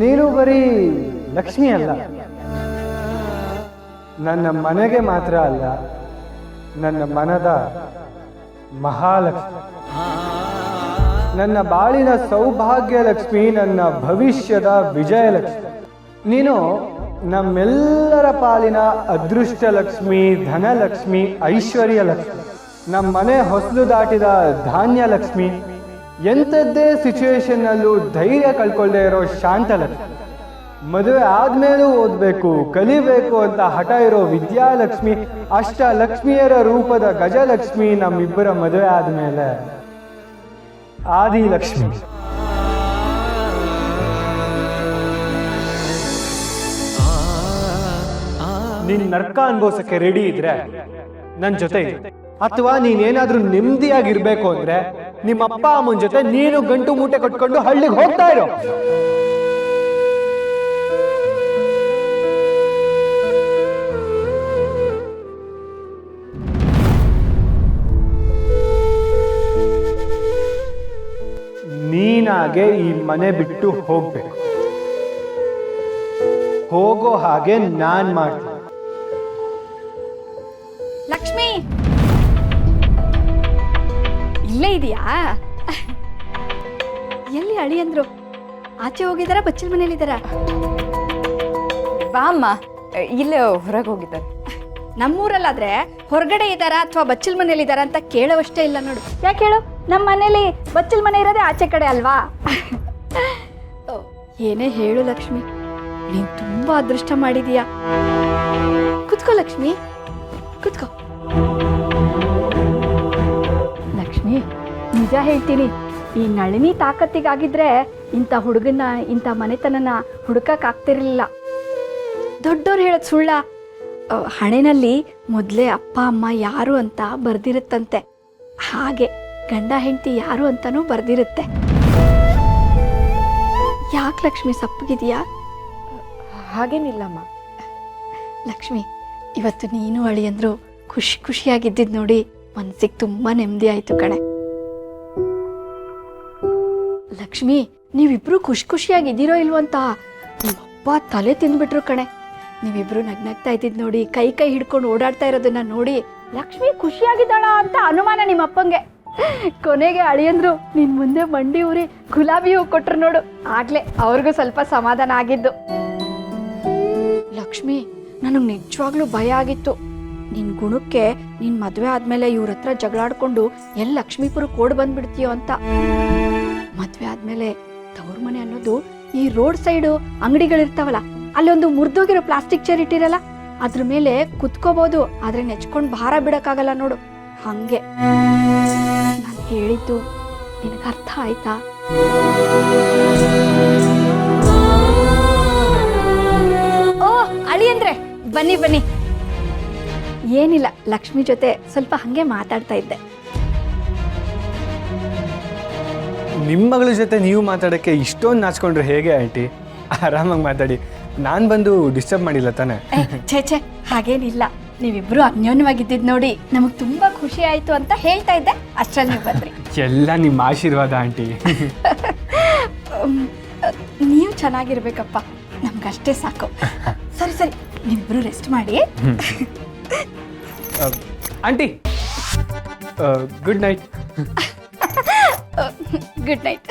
ನೀನು ಬರೀ ಲಕ್ಷ್ಮಿ ಅಲ್ಲ, ನನ್ನ ಮನೆಗೆ ಮಾತ್ರ ಅಲ್ಲ, ನನ್ನ ಮನದ ಮಹಾಲಕ್ಷ್ಮಿ, ನನ್ನ ಬಾಳಿನ ಸೌಭಾಗ್ಯ ಲಕ್ಷ್ಮಿ, ನನ್ನ ಭವಿಷ್ಯದ ವಿಜಯಲಕ್ಷ್ಮಿ. ನೀನು ನಮ್ಮೆಲ್ಲರ ಪಾಲಿನ ಅದೃಷ್ಟ ಲಕ್ಷ್ಮಿ, ಧನಲಕ್ಷ್ಮಿ, ಐಶ್ವರ್ಯ ಲಕ್ಷ್ಮಿ, ನಮ್ಮ ಮನೆ ಹೊಸಲು ದಾಟಿದ ಧಾನ್ಯ ಲಕ್ಷ್ಮಿ, ಎಂಥದ್ದೇ ಸಿಚುವೇಶನ್ನಲ್ಲೂ ಧೈರ್ಯ ಕಳ್ಕೊಳ್ಳದೆ ಇರೋ ಶಾಂತ ಲಕ್ಷ್ಮಿ, ಮದುವೆ ಆದ್ಮೇಲೂ ಓದಬೇಕು ಕಲಿಬೇಕು ಅಂತ ಹಠ ಇರೋ ವಿದ್ಯಾಲಕ್ಷ್ಮಿ, ಅಷ್ಟ ಲಕ್ಷ್ಮಿಯರ ರೂಪದ ಗಜಲಕ್ಷ್ಮಿ, ನಮ್ಮಿಬ್ಬರ ಮದುವೆ ಆದ್ಮೇಲೆ ಆದಿಲಕ್ಷ್ಮಿ. ನೀನ್ ನರ್ಕ ಅನ್ಭವಿಸಕ್ಕೆ ರೆಡಿ ಇದ್ರೆ ನನ್ ಜೊತೆ ಇರು. ಅಥವಾ ನೀನೇನಾದ್ರೂ ನೆಮ್ಮದಿಯಾಗಿರ್ಬೇಕು ಅಂದ್ರೆ ನಿಮ್ಮ ಅಪ್ಪ ಅಮ್ಮನ ಜೊತೆ ನೀನು ಗಂಟು ಮೂಟೆ ಕಟ್ಕೊಂಡು ಹಳ್ಳಿಗೆ ಹೋಗ್ತಾ ಇರೋ. ನೀನಾಗೆ ಈ ಮನೆ ಬಿಟ್ಟು ಹೋಗ್ಬೇಕು. ಹೋಗೋ ಹಾಗೆ ನಾನ್ ಮಾಡ್ತೀನಿ. ಲಕ್ಷ್ಮಿ ಇಲ್ಲೇ ಇದೆಯಾ? ಎಲ್ಲಿ ಅಳಿಯಂದ್ರು? ಆಚೆ ಹೋಗಿದಾರ ಬಚ್ಚಲ್ ಮನೇಲಿದ್ದಾರ? ಬಾ ಅಮ್ಮ, ಇಲ್ಲೇ ಹೊರಗೆ ಹೋಗಿದ್ದಾರೆ. ನಮ್ಮೂರಲ್ಲಾದ್ರೆ ಹೊರಗಡೆ ಇದ್ದಾರಾ ಅಥವಾ ಬಚ್ಚಲ್ ಮನೇಲಿದ್ದಾರ ಅಂತ ಕೇಳೋವಷ್ಟೇ ಇಲ್ಲ ನೋಡು. ಯಾಕೆ ಹೇಳು? ನಮ್ಮ ಮನೇಲಿ ಬಚ್ಚಲ್ ಮನೆ ಇರೋದೇ ಆಚೆ ಕಡೆ ಅಲ್ವಾ? ಏನೇ ಹೇಳು ಲಕ್ಷ್ಮಿ, ನೀನು ತುಂಬಾ ಅದೃಷ್ಟ ಮಾಡಿದೀಯಾ. ಕುತ್ಕೋ ಲಕ್ಷ್ಮಿ, ಕುತ್ಕೋ. ಲಕ್ಷ್ಮಿ, ನಿಜ ಹೇಳ್ತೀನಿ, ಈ ನಳಿನಿ ತಾಕತ್ತಿಗಾಗಿದ್ರೆ ಇಂಥ ಹುಡುಗನ್ನ ಇಂಥ ಮನೆತನನ ಹುಡುಕಕ್ಕಾಗ್ತಿರ್ಲಿಲ್ಲ. ದೊಡ್ಡವ್ರು ಹೇಳೋದು ಸುಳ್ಳ? ಹಣೆನಲ್ಲಿ ಮೊದಲೇ ಅಪ್ಪ ಅಮ್ಮ ಯಾರು ಅಂತ ಬರ್ದಿರುತ್ತಂತೆ, ಹಾಗೆ ಗಂಡ ಹೆಂಡತಿ ಯಾರು ಅಂತನೂ ಬರ್ದಿರುತ್ತೆ. ಯಾಕೆ ಲಕ್ಷ್ಮಿ ಸಪ್ಪಗಿದೆಯಾ? ಹಾಗೇನಿಲ್ಲಮ್ಮ. ಲಕ್ಷ್ಮಿ, ಇವತ್ತು ನೀನು ಅಳಿಯಂದ್ರು ಖುಷಿ ಖುಷಿಯಾಗಿದ್ದಿದ್ದು ನೋಡಿ ಮನಸ್ಸಿಗೆ ತುಂಬ ನೆಮ್ಮದಿ ಆಯಿತು ಕಣೆ. ಲಕ್ಷ್ಮಿ, ನೀವಿಬ್ರು ಖುಷಿ ಖುಷಿಯಾಗಿದ್ದೀರೋ ಇಲ್ವೋ ಅಂತ ನಿಮ್ಮಪ್ಪ ತಲೆ ತಿಂದ್ಬಿಟ್ರು ಕಣೆ. ನೀವಿಬ್ರು ನಗ್ನಗ್ತಾ ಇದ್ದಿದ್ದು ನೋಡಿ, ಕೈ ಕೈ ಹಿಡ್ಕೊಂಡು ಓಡಾಡ್ತಾ ಇರೋದನ್ನ ನೋಡಿ ಲಕ್ಷ್ಮಿ ಖುಷಿಯಾಗಿದ್ದಾಳ ಅಂತ ಅನುಮಾನ ನಿಮ್ಮಪ್ಪಂಗೆ. ಕೊನೆಗೆ ಅಳಿಯಂದ್ರು ನಿನ್ ಮುಂದೆ ಮಂಡಿ ಊರಿ ಗುಲಾಬಿ ಹೂ ಕೊಟ್ರು ನೋಡು, ಆಗ್ಲೇ ಅವ್ರಿಗೂ ಸ್ವಲ್ಪ ಸಮಾಧಾನ ಆಗಿದ್ದು. ಲಕ್ಷ್ಮಿ, ನನಗೆ ನಿಜವಾಗ್ಲೂ ಭಯ ಆಗಿತ್ತು. ನಿನ್ ಗುಣಕ್ಕೆ ನಿನ್ ಮದ್ವೆ ಆದ್ಮೇಲೆ ಇವ್ರ ಹತ್ರ ಜಗಳಾಡ್ಕೊಂಡು ಎಲ್ಲಿ ಲಕ್ಷ್ಮೀಪುರಕ್ಕೆ ಓಡ್ ಬಂದ್ಬಿಡ್ತೀಯೋ ಅಂತ. ಮದ್ವೆ ಆದ್ಮೇಲೆ ತವ್ರ ಮನೆ ಅನ್ನೋದು ಈ ರೋಡ್ ಸೈಡು ಅಂಗಡಿಗಳಿರ್ತಾವಲ್ಲ, ಅಲ್ಲೊಂದು ಮುರಿದೋಗಿರೋ ಪ್ಲಾಸ್ಟಿಕ್ ಚೇರ್ ಇಟ್ಟಿರಲ್ಲ, ಅದ್ರ ಮೇಲೆ ಕುತ್ಕೋಬಹುದು, ಆದ್ರೆ ನೆಚ್ಕೊಂಡು ಭಾರ ಬಿಡಕ್ಕಾಗಲ್ಲ ನೋಡು. ಹಂಗೆ ನಾನು ಹೇಳಿದ್ದು ನಿನಗೆ ಅರ್ಥ ಆಯ್ತಾ? ಓ ಅಳಿಯಂದ್ರೆ, ಬನ್ನಿ ಬನ್ನಿ. ಏನಿಲ್ಲ, ಲಕ್ಷ್ಮಿ ಜೊತೆ ಸ್ವಲ್ಪ ಹಂಗೆ ಮಾತಾಡ್ತಾ ಇದ್ದೆ. ನಿಮ್ಮ ಮಗಳ ಜೊತೆ ನೀವು ಮಾತಾಡೋಕ್ಕೆ ಇಷ್ಟೊಂದು ನಾಚ್ಕೊಂಡ್ರೆ ಹೇಗೆ ಆಂಟಿ? ಆರಾಮಾಗಿ ಮಾತಾಡಿ, ನಾನು ಬಂದು ಡಿಸ್ಟರ್ಬ್ ಮಾಡಿಲ್ಲ ತಾನೆ? ಛೇ ಹಾಗೇನಿಲ್ಲ, ನೀವಿಬ್ರು ಅನ್ಯೋನ್ಯವಾಗಿದ್ದಿದ್ದು ನೋಡಿ ನಮಗೆ ತುಂಬಾ ಖುಷಿ ಆಯ್ತು ಅಂತ ಹೇಳ್ತಾ ಇದ್ದೆ, ಅಷ್ಟರಲ್ಲಿ ನೀವು ಬಂದ್ರಿ. ಎಲ್ಲ ನಿಮ್ಮ ಆಶೀರ್ವಾದ ಆಂಟಿ. ನೀವು ಚೆನ್ನಾಗಿರ್ಬೇಕಪ್ಪ, ನಮ್ಗಷ್ಟೇ ಸಾಕು. ಸರಿ ಸರಿ, ನೀವಿಬ್ರು ರೆಸ್ಟ್ ಮಾಡಿ. Aunty, good night. Good night.